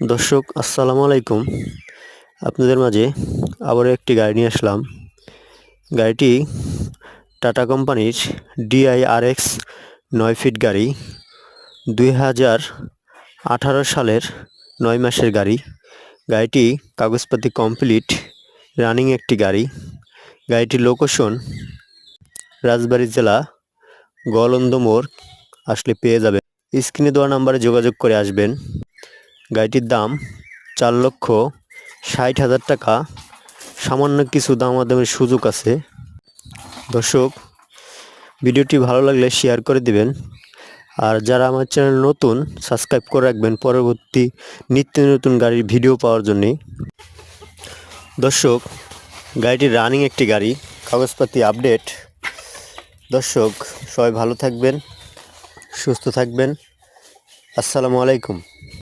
দর্শক আসসালামু আলাইকুম। আপনাদের মাঝে আবারও একটি গাড়ি নিয়ে আসলাম। গাড়িটি টাটা কোম্পানির DI-RX 9 ফিট গাড়ি, 2018 সালের 9 মাসের গাড়ি। গাড়িটি কাগজপাতি কমপ্লিট, রানিং একটি গাড়ি। গাড়িটির লোকেশন রাজবাড়ী জেলা, গোয়ালন্দ মোড় আসলে পেয়ে যাবেন। স্ক্রিনে দেওয়া নাম্বারে যোগাযোগ করে আসবেন। গাড়িটির দাম 4,60,000 টাকা। সামান্য কিছু দামাদামির সুযোগ আছে। দর্শক, ভিডিওটি ভালো লাগলে শেয়ার করে দিবেন। আর যারা আমার চ্যানেল নতুন, সাবস্ক্রাইব করে রাখবেন পরবর্তী নিত্য নতুন গাড়ির ভিডিও পাওয়ার জন্যে। দর্শক, গাড়িটি রানিং একটি গাড়ি, কাগজপাতি আপডেট। দর্শক, সবাই ভালো থাকবেন, সুস্থ থাকবেন। আসসালামু আলাইকুম।